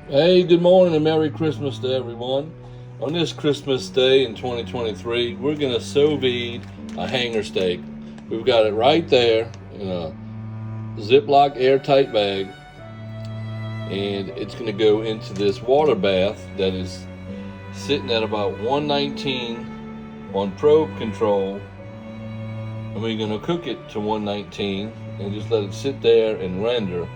Hey, good morning and Merry Christmas to everyone. On this Christmas Day in 2023, we're going to sous vide a hanger steak. We've got it right there in a Ziploc airtight bag, and it's going to go into this water bath that is sitting at about 119 on probe control, and we're going to cook it to 119 and just let it sit there and render.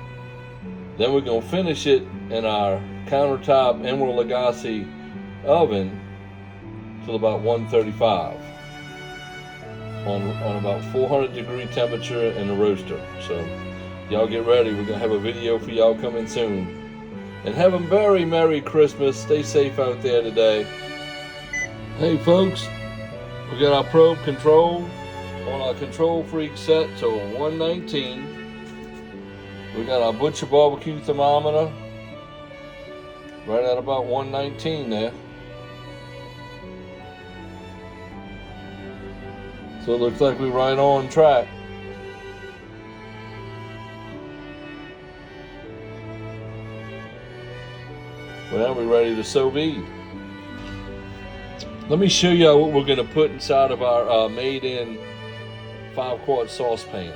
Then we're going to finish it in our countertop Emerald Lagasse oven till about 135 on about 400 degree temperature in the roaster. So y'all get ready. We're going to have a video for y'all coming soon. And have a very Merry Christmas. Stay safe out there today. Hey folks, we got our probe control on our control freak set to 119. We got our Butcher barbecue thermometer right at about 119 there. So it looks like we're right on track. Well, now we're ready to sous vide. Let me show you what we're going to put inside of our made-in 5-quart saucepan.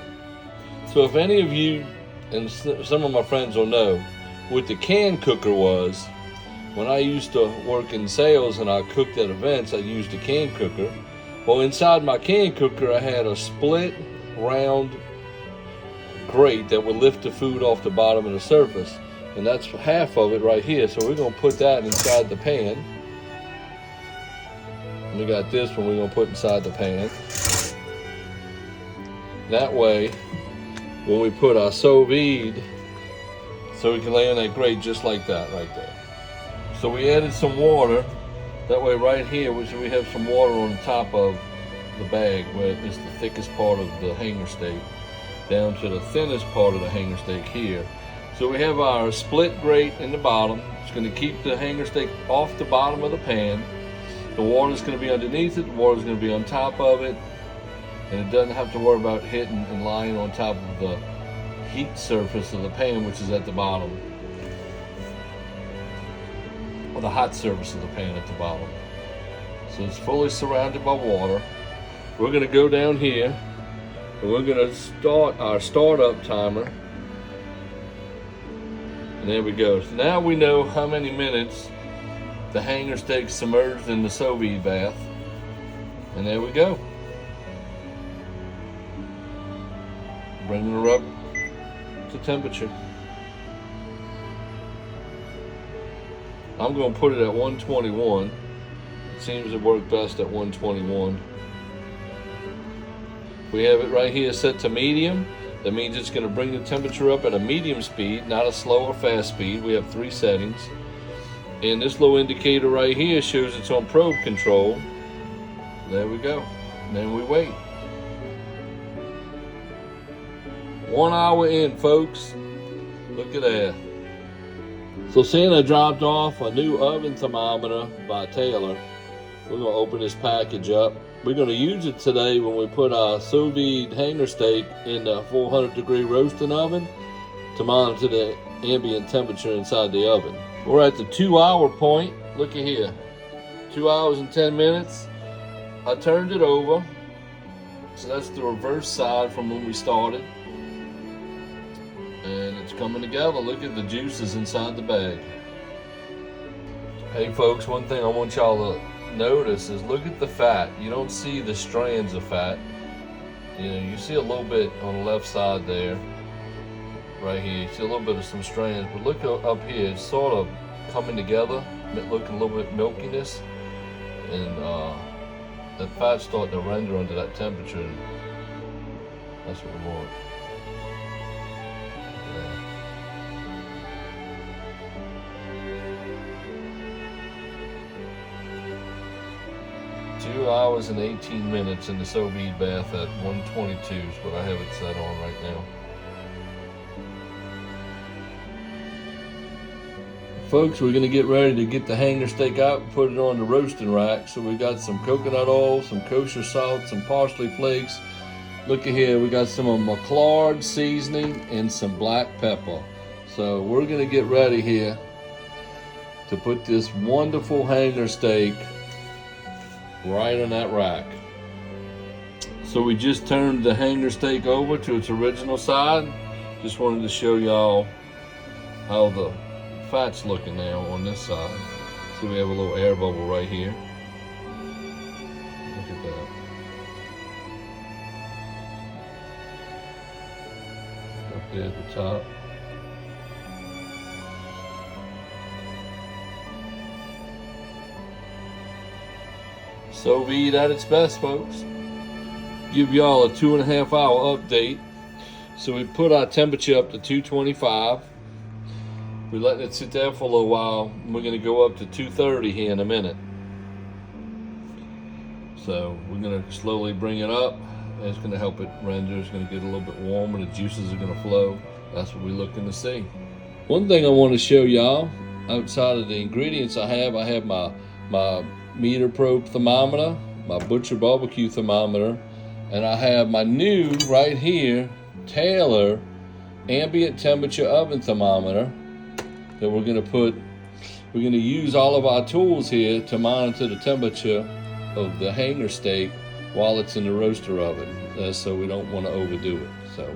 So if any of you, and some of my friends will know, what the can cooker was. When I used to work in sales and I cooked at events, I used a can cooker. Well, inside my can cooker, I had a split round grate that would lift the food off the bottom of the surface. And that's half of it right here. So we're going to put that inside the pan. And we got this one we're going to put inside the pan. That way, when we put our sous vide, so we can lay on that grate just like that right there. So we added some water. That way right here, we have some water on the top of the bag where it's the thickest part of the hanger steak down to the thinnest part of the hanger steak here. So we have our split grate in the bottom. It's going to keep the hanger steak off the bottom of the pan. The water's going to be underneath it. The water's going to be on top of it. And it doesn't have to worry about hitting and lying on top of the heat surface of the pan, which is at the bottom. Or the hot surface of the pan at the bottom. So it's fully surrounded by water. We're going to go down here and we're going to start our startup timer. And there we go. So now we know how many minutes the hanger steak submerged in the sous vide bath. And there we go. Bringing her up to temperature. I'm going to put it at 121. It seems to work best at 121. We have it right here set to medium. That means it's going to bring the temperature up at a medium speed, not a slow or fast speed. We have 3 settings. And this little indicator right here shows it's on probe control. There we go. And then we wait. 1 hour in, folks. Look at that. So Santa dropped off a new oven thermometer by Taylor. We're going to open this package up. We're going to use it today when we put our sous vide hanger steak in the 400 degree roasting oven to monitor the ambient temperature inside the oven. We're at the 2 hour point. Look at here. 2 hours and 10 minutes. I turned it over. So that's the reverse side from when we started. And it's coming together. Look at the juices inside the bag. Hey folks, one thing I want y'all to notice is look at the fat. You don't see the strands of fat. You know, you see a little bit on the left side there. Right here, you see a little bit of some strands. But look up here, it's sort of coming together, looking a little bit milkiness. And that fat's starting to render under that temperature. And that's what we want. 2 hours and 18 minutes in the sous vide bath at 122 is what I have it set on right now. Folks, we're going to get ready to get the hanger steak out and put it on the roasting rack. So we got some coconut oil, some kosher salt, some parsley flakes. Look at here, we got some of McLard seasoning and some black pepper. So we're going to get ready here to put this wonderful hanger steak right on that rack. So we just turned the hanger steak over to its original side. Just wanted to show y'all how the fat's looking now on this side. See, we have a little air bubble right here. Look at that. Up there at the top. Sous vide at its best, folks. Give y'all a 2.5 hour update. So we put our temperature up to 225. We're letting it sit there for a little while. We're going to go up to 230 here in a minute. So we're going to slowly bring it up. It's going to help it render. It's going to get a little bit warmer. The juices are going to flow. That's what we're looking to see. One thing I want to show y'all, outside of the ingredients I have my meter probe thermometer, my Butcher barbecue thermometer, and I have my new, right here, Taylor ambient temperature oven thermometer that we're going to use all of our tools here to monitor the temperature of the hanger steak while it's in the roaster oven, so we don't want to overdo it. So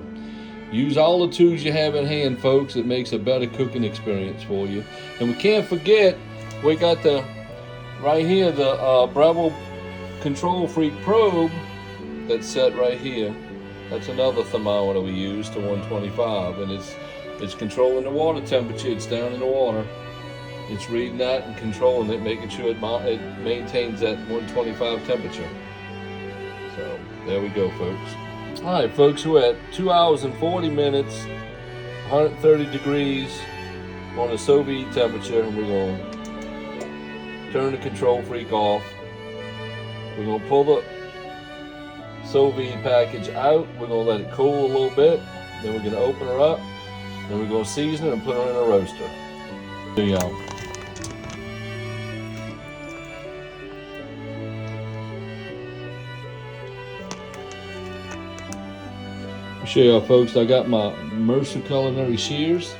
use all the tools you have in hand, folks. It makes a better cooking experience for you. And we can't forget, we got right here the Breville Control Freak probe that's set right here. That's another thermometer we use to 125, and it's controlling the water temperature. It's down in the water. It's reading that and controlling it, making sure it maintains that 125 temperature. So there we go, folks. All right, folks, we're at 2 hours and 40 minutes, 130 degrees on the sous vide temperature, and we're going to turn the Control Freak off. We're going to pull the sous vide package out. We're going to let it cool a little bit. Then we're going to open her up. Then we're going to season it and put her in a roaster. There you go. I'll show y'all, folks, I got my Mercer culinary shears.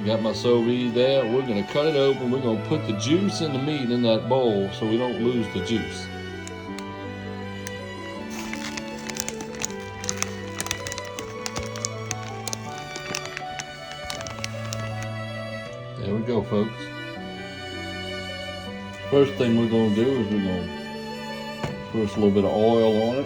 I got my sous vide there. We're going to cut it open. We're going to put the juice and the meat in that bowl so we don't lose the juice. There we go, folks. First thing we're going to do is we're going to put a little bit of oil on it.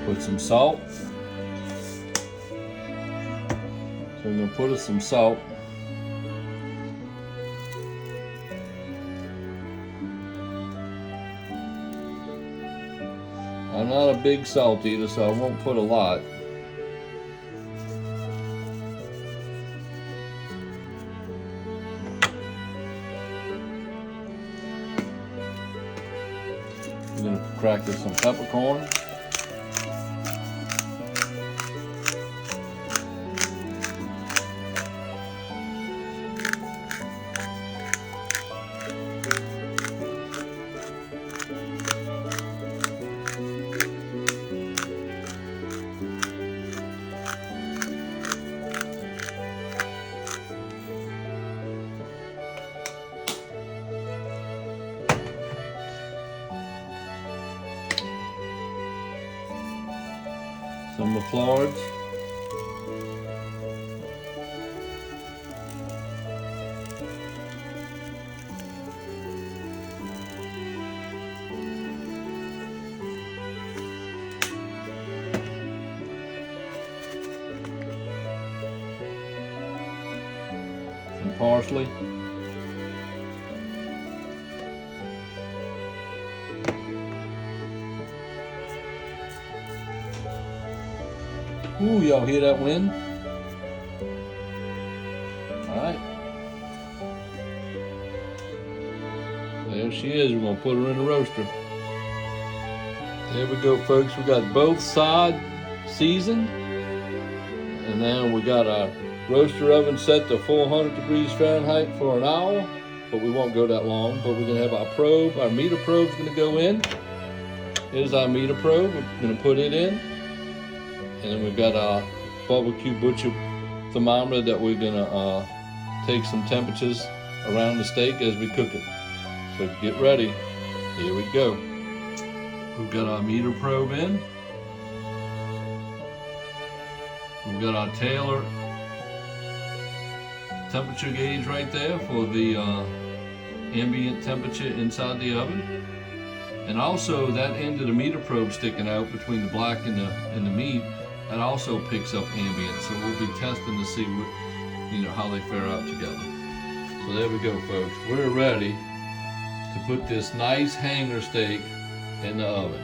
Put some salt. So I'm going to put some salt. I'm not a big salt eater, so I won't put a lot. I'm going to crack this some peppercorn. Some of the Florence. Some parsley. Ooh, y'all hear that wind? Alright. There she is. We're going to put her in the roaster. There we go, folks. We got both sides seasoned. And now we got our roaster oven set to 400 degrees Fahrenheit for an hour. But we won't go that long. But we're going to have our probe. Our meter probe is going to go in. Here's our meter probe. We're going to put it in. And then we've got our barbecue butcher thermometer that we're going to take some temperatures around the steak as we cook it. So get ready. Here we go. We've got our meter probe in. We've got our Taylor temperature gauge right there for the ambient temperature inside the oven. And also that end of the meter probe sticking out between the black and the meat, that also picks up ambient. So we'll be testing to see what, how they fare out together. So there we go, folks. We're ready to put this nice hanger steak in the oven.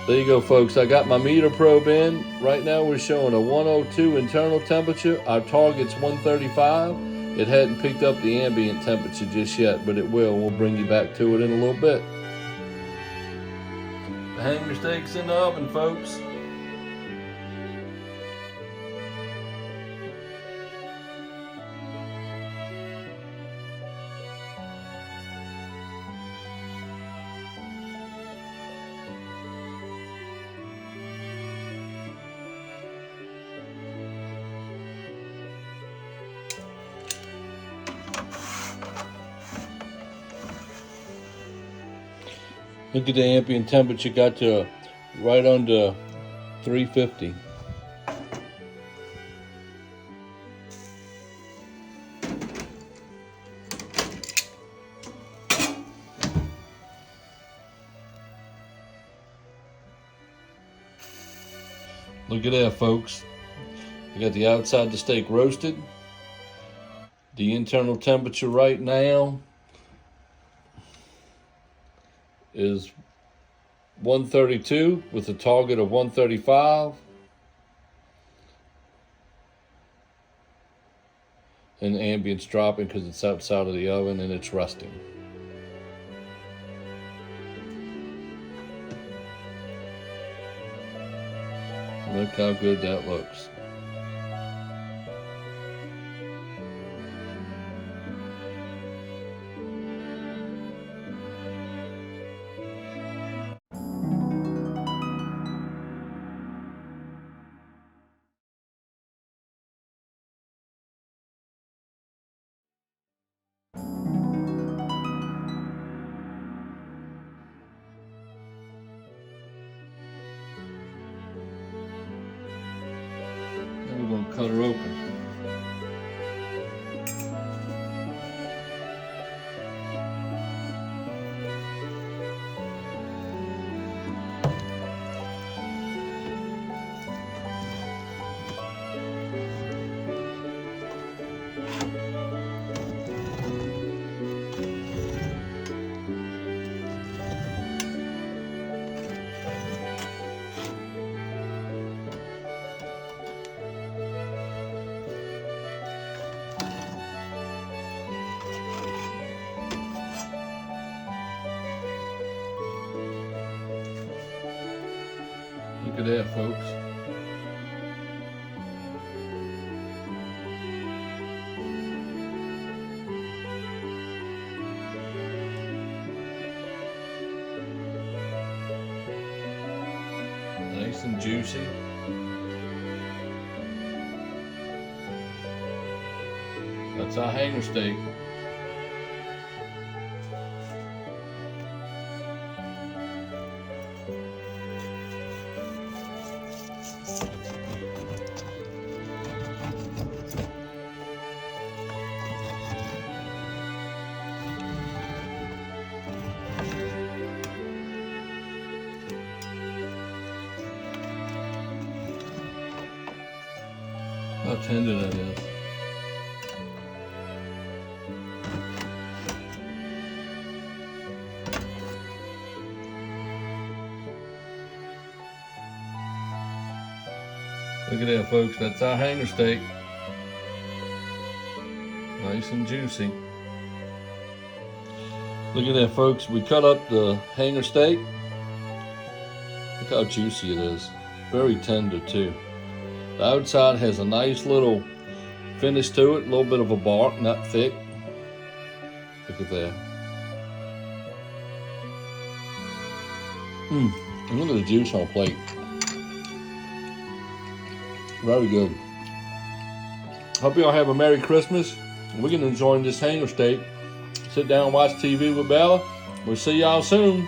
There you go, folks. I got my meter probe in. Right now we're showing a 102 internal temperature. Our target's 135. It hadn't picked up the ambient temperature just yet, but it will. We'll bring you back to it in a little bit. The hanger steak's in the oven, folks. Look at the ambient temperature, got to right under 350. Look at that, folks. We got the outside of the steak roasted. The internal temperature right now is 132 with a target of 135. And the ambient's dropping because it's outside of the oven and it's rusting. Look how good that looks. We're going to cut her open. Look at that, folks. Nice and juicy. That's our hanger steak. How tender that is. Look at that, folks. That's our hanger steak. Nice and juicy. Look at that, folks. We cut up the hanger steak. Look how juicy it is. Very tender too. The outside has a nice little finish to it, a little bit of a bark, not thick. Look at that. Look at the juice on a plate. Very good. Hope y'all have a Merry Christmas. We're gonna enjoy this hanger steak. Sit down and watch TV with Bella. We'll see y'all soon.